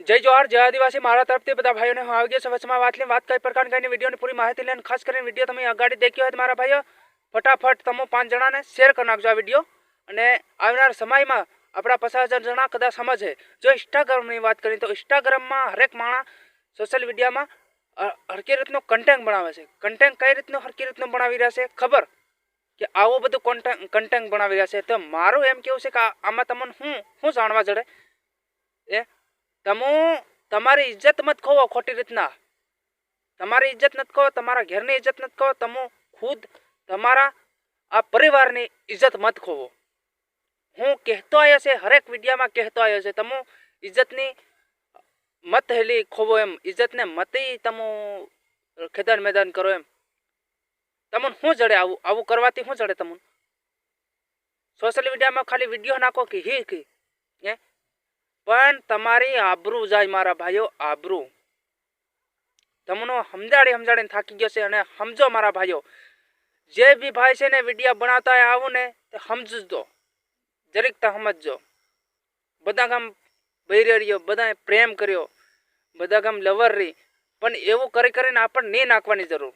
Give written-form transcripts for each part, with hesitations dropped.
जय जोहार जय आदिवासी मारा तरफथी बधा भाईओ ने हूँ આવી ગયો છે વચમાં વાત કઈ પ્રકાર કઈ વિડીયોની પૂરી માહિતી લઈને ખાસ કરીને વિડીયો તમે આગળ દેખ્યો હોય મારા ભાઈઓ ફટાફટ તમે 5 જણાને શેર કરી નાખજો આ વિડીયો અને આવનાર સમયમાં આપણા 50,000 જણા કદાચ સમજે જો ઇન્સ્ટાગ્રામની વાત કરીએ તો ઇન્સ્ટાગ્રામમાં હરેક માણસ સોશિયલ મીડિયામાં હરકી રીતનો કન્ટેન્ટ બનાવે છે કન્ટેન્ટ કઈ રીતનો હરકી રીતનો બનાવી રહ્યા છે ખબર કે આવું બધું કન્ટેન્ટ બનાવી રહ્યા છે તો મારું એમ કેવું છે કે આમાં તમને હું જાણવા જડે એ तमो तमारी इज्जत मत खोवो खोटी रीतना तमारी इज्जत मत खो तमारा घर की इज्जत मत खो तमो खुद तमारा आ परिवार की इज्जत मत खोवो हूँ कहतो आयो से हरेक वीडियो में कहतो आयो से तमो इज्जत नी मत हेली खोवो एम इज्जत ने मत ही तमो खेदान मैदान करो एम तमन हूँ जड़े आवू आवू करवाती हूँ जड़े तमन सोशल मीडिया में खाली वीडियो नाखो कि ही की पण तमारी आबरू जाय मारा भाईओ आबरू तमनो समझाड़ी थाकी गयो से अने समझो मारा भाईओ जे भी भाई से ने वीडियो बनाता है आवो ने तो समझो जरीक तो समझो बधा गम बैरियो बधा प्रेम कर्यो बधा गम लवर रही पण एवं करी करीने आपणे नहीं नाखवानी जरूर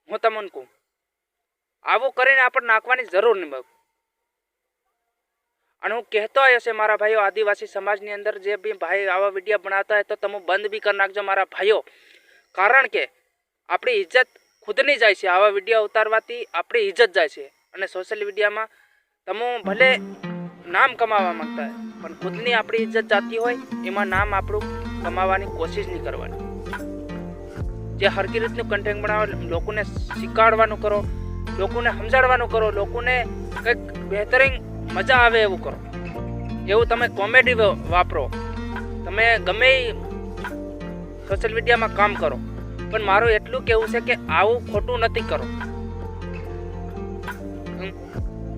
हूँ तमन कहूँ आवो करीने आपणे नाखवानी जरूर नहीं बग और हूँ कहतो आयो से मारा भाईओ आदिवासी समाज नी अंदर जे भी भाई आवा वीडियो बनाता है तो तमो बंद भी कर नाखजो मारा भाईओ कारण के आपणी इज्जत खुदनी जाय छे आवा वीडियो उतारवाथी आपणी इज्जत जाय छे अने सोशल मीडिया में तमो भले नाम कमावा मांगता है पण खुदनी आपणी इज्जत जाती होय एमां नाम आपणुं कमावानी कोशिश नहीं करवानी जे हरकी रीतनुं कन्टेન્ટ बनावे लोकोने शिखाडवानुं करो लोकोने समजाडवानुं करो लोकोने कंईक बेहतरीन मजा आवे एवं करो एवं तमे कॉमेडी वापरो तमे गमे सोशल मीडिया में काम करो पण मारो एटलुं केवुं छे के आवुं खोटुं नथी करो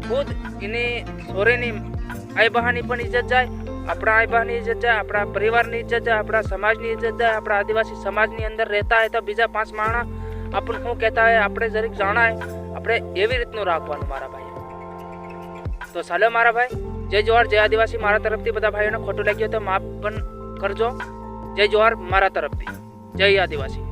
खुद एनी सोरेनी आई बहानी पण इज्जत जाए अपना आई बहानी इज्जत जाए अपना परिवार की इज्जत जाए अपना समाज की इज्जत जाए अपना आदिवासी समाज की अंदर रहता है तो बीजा 5 माणस अपन शू कहता है आपणे जरीक जाणाय आपणे एवी रीतनुं राखवानुं मारा भाई तो चालो मारा भाई जय जोहार जय आदिवासी मारा तरफथी बधा भाईओने खोटुं लाग्युं तो माफ पण करजो जय जोहार मारा तरफथी जय आदिवासी।